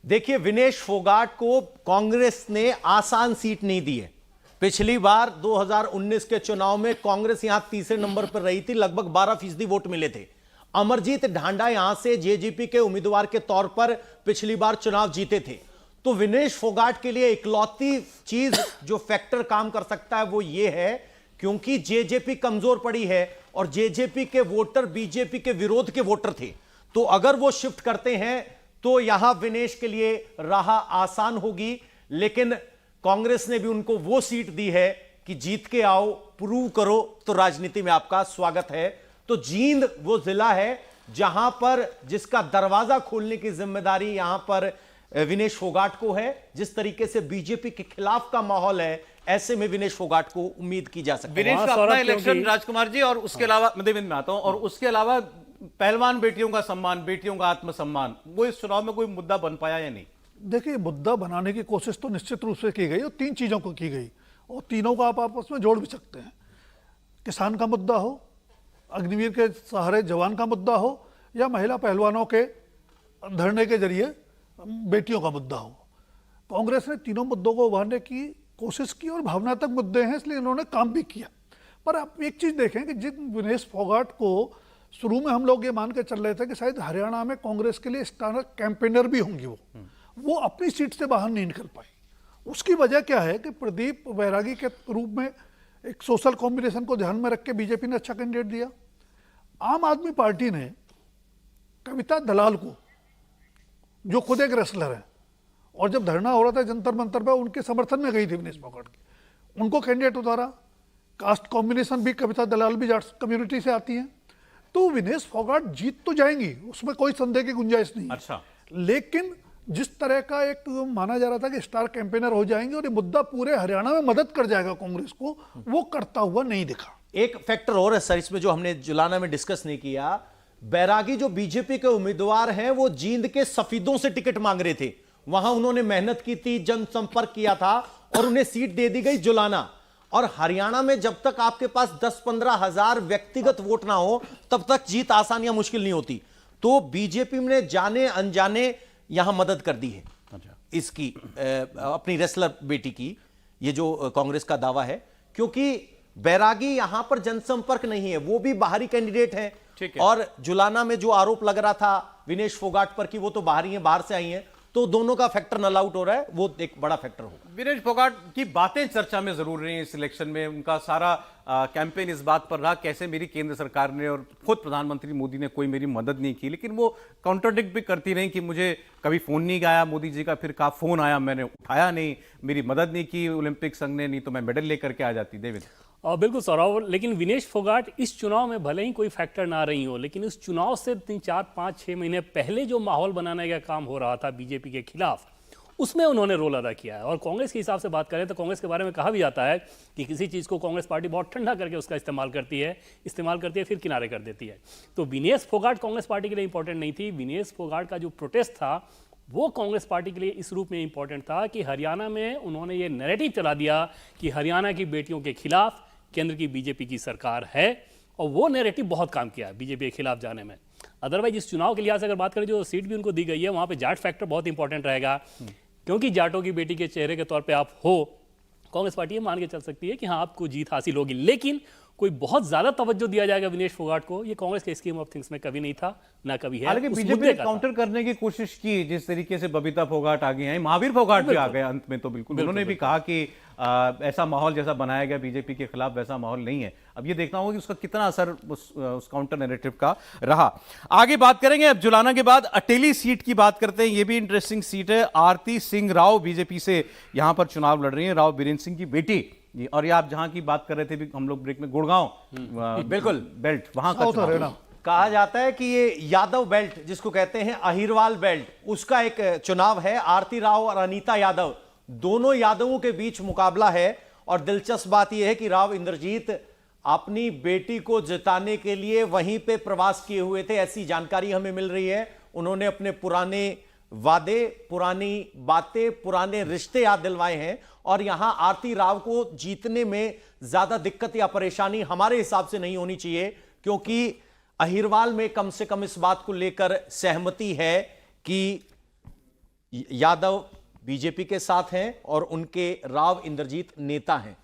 देखिए, विनेश फोगाट को कांग्रेस ने आसान सीट नहीं दी है। पिछली बार 2019 के चुनाव में कांग्रेस यहां तीसरे नंबर पर रही थी, लगभग 12% वोट मिले थे। अमरजीत ढांडा यहां से जेजेपी के उम्मीदवार के तौर पर पिछली बार चुनाव जीते थे। तो विनेश फोगाट के लिए इकलौती चीज जो फैक्टर काम कर सकता है वो ये है, क्योंकि जेजेपी कमजोर पड़ी है और जेजेपी के वोटर बीजेपी के विरोध के वोटर थे। तो अगर वो शिफ्ट करते हैं तो यहां विनेश के लिए राह आसान होगी। लेकिन कांग्रेस ने भी उनको वो सीट दी है कि जीत के आओ, प्रूव करो, तो राजनीति में आपका स्वागत है। तो जींद वो जिला है जहां पर जिसका दरवाजा खोलने की जिम्मेदारी यहां पर विनेश फोगाट को है। जिस तरीके से बीजेपी के खिलाफ का माहौल है, ऐसे में विनेश फोगाट को उम्मीद की जा सकती है। विनेश का अपना इलेक्शन, राजकुमार जी, और उसके अलावा मैं देवेंद्र में आता हूं, और उसके अलावा पहलवान बेटियों का सम्मान, बेटियों का आत्मसम्मान, वो इस चुनाव में कोई मुद्दा बन पाया या नहीं? देखिए, मुद्दा बनाने की कोशिश तो निश्चित रूप से की गई और 3 चीज़ों को की गई, और तीनों को आप आपस में जोड़ भी सकते हैं। किसान का मुद्दा हो, अग्निवीर के सहारे जवान का मुद्दा हो, या महिला पहलवानों के धरने के जरिए बेटियों का मुद्दा हो। कांग्रेस ने तीनों मुद्दों को उभारने की कोशिश की और भावनात्मक मुद्दे हैं, इसलिए इन्होंने काम भी किया। पर आप एक चीज़ देखें कि जिन विनेश फोगाट को शुरू में हम लोग ये मान के चल रहे थे कि शायद हरियाणा में कांग्रेस के लिए स्टार कैंपेनर भी होंगी, वो अपनी सीट से बाहर नहीं निकल पाई। उसकी वजह क्या है कि प्रदीप बैरागी के रूप में एक सोशल कॉम्बिनेशन को ध्यान में रख के बीजेपी ने अच्छा कैंडिडेट दिया। आम आदमी पार्टी ने कविता दलाल को, जो खुद एक रेसलर है, और जब धरना हो रहा था जंतर मंतर पर, उनके समर्थन में गई थी विनेश फोगाट की, उनको कैंडिडेट उतारा। कास्ट कॉम्बिनेशन भी, कविता दलाल भी जाट कम्युनिटी से आती हैं, तो विनेश फोगाट जीत तो जाएंगी, उसमें कोई संदेह की गुंजाइश नहीं। अच्छा, लेकिन जिस तरह का एक माना जा रहा था कि स्टार कैंपेनर हो जाएंगे और ये मुद्दा पूरे हरियाणा में मदद कर जाएगा कांग्रेस को, वो करता हुआ नहीं दिखा। एक फैक्टर और है सर इसमें, जो हमने जुलाना में डिस्कस नहीं किया। बैरागी जो बीजेपी के उम्मीदवार हैं, वो जींद के सफीदों से टिकट मांग रहे थे। वहां उन्होंने मेहनत की थी, जनसंपर्क किया था, और उन्हें सीट दे दी गई जुलाना। और हरियाणा में जब तक आपके पास 10-15 हजार व्यक्तिगत वोट ना हो, तब तक जीत आसान या मुश्किल नहीं होती। तो बीजेपी ने जाने अनजाने यहां मदद कर दी है इसकी, अपनी रेसलर बेटी की। ये जो कांग्रेस का दावा है, क्योंकि बैरागी यहां पर जनसंपर्क नहीं है, वो भी बाहरी कैंडिडेट है। और जुलाना में जो आरोप लग रहा था विनेश फोगाट पर कि वो तो बाहरी हैं, बाहर से आई हैं, तो दोनों का फैक्टर नल आउट हो रहा है, वो एक बड़ा फैक्टर होगा। विनेश फोगाट की बातें चर्चा में जरूर रही इस इलेक्शन में। उनका सारा कैंपेन इस बात पर रहा, कैसे मेरी केंद्र सरकार ने और खुद प्रधानमंत्री मोदी ने कोई मेरी मदद नहीं की। लेकिन वो काउंटरडिक्ट भी करती रही कि मुझे कभी फोन नहीं आया मोदी जी का, फिर कहा फोन आया, मैंने उठाया नहीं, मेरी मदद नहीं की ओलंपिक संघ ने, नहीं तो मैं मेडल लेकर के आ जाती। देवेंद्र। बिल्कुल सौरभ, लेकिन विनेश फोगाट इस चुनाव में भले ही कोई फैक्टर ना रही हो, लेकिन इस चुनाव से 3-4-5-6 महीने पहले जो माहौल बनाने का काम हो रहा था बीजेपी के खिलाफ, उसमें उन्होंने रोल अदा किया है। और कांग्रेस के हिसाब से बात करें तो कांग्रेस के बारे में कहा भी जाता है कि किसी चीज़ को कांग्रेस पार्टी बहुत ठंडा करके उसका इस्तेमाल करती है फिर किनारे कर देती है। तो विनेश फोगाट कांग्रेस पार्टी के लिए इंपॉर्टेंट नहीं थी। विनेश फोगाट का जो प्रोटेस्ट था वो कांग्रेस पार्टी के लिए इस रूप में इंपॉर्टेंट था कि हरियाणा में उन्होंने ये नैरेटिव चला दिया कि हरियाणा की बेटियों के खिलाफ केंद्र की बीजेपी की सरकार है, और वो नैरेटिव बहुत काम किया है बीजेपी के खिलाफ जाने में। अदरवाइज इस चुनाव के लिहाज से अगर बात करें, जो सीट भी उनको दी गई है, वहां पे जाट फैक्टर बहुत इंपॉर्टेंट रहेगा, क्योंकि जाटों की बेटी के चेहरे के तौर पे आप हो, कांग्रेस पार्टी ये मान के चल सकती है कि हाँ आपको जीत हासिल होगी। लेकिन कोई बहुत ज्यादा तवज्जो दिया जाएगा विनेश फोगाट को, ये कांग्रेस के स्कीम ऑफ थिंग्स में कभी नहीं था, ना कभी है। हालांकि बीजेपी ने काउंटर करने की कोशिश की, जिस तरीके से बबीता फोगाट आगे आई, महावीर फोगाट भी आ गए अंत में, तो बिल्कुल उन्होंने भी कहा कि ऐसा माहौल जैसा बनाया गया बीजेपी के खिलाफ वैसा माहौल नहीं है। अब ये देखना होगा कि उसका कितना असर उस काउंटर नैरेटिव का रहा। आगे बात करेंगे। अब जुलाना के बाद अटेली सीट की बात करते हैं। ये भी इंटरेस्टिंग सीट है। आरती सिंह राव बीजेपी से यहां पर चुनाव लड़ रही है, राव बीरेंद्र सिंह की बेटी जी। और ये आप जहां की बात कर रहे थे भी हम लोग ब्रेक में, गुड़गांव बिल्कुल बेल्ट, वहां का कहा जाता है कि ये यादव बेल्ट जिसको कहते हैं, अहिरवाल बेल्ट, उसका एक चुनाव है। आरती राव और अनीता यादव, दोनों यादवों के बीच मुकाबला है। और दिलचस्प बात यह है कि राव इंद्रजीत अपनी बेटी को जिताने के लिए वहीं पे प्रवास किए हुए थे, ऐसी जानकारी हमें मिल रही है। उन्होंने अपने पुराने वादे, पुरानी बातें, पुराने रिश्ते याद दिलवाए हैं। और यहां आरती राव को जीतने में ज्यादा दिक्कत या परेशानी हमारे हिसाब से नहीं होनी चाहिए, क्योंकि अहिरवाल में कम से कम इस बात को लेकर सहमति है कि यादव बीजेपी के साथ हैं और उनके राव इंद्रजीत नेता हैं।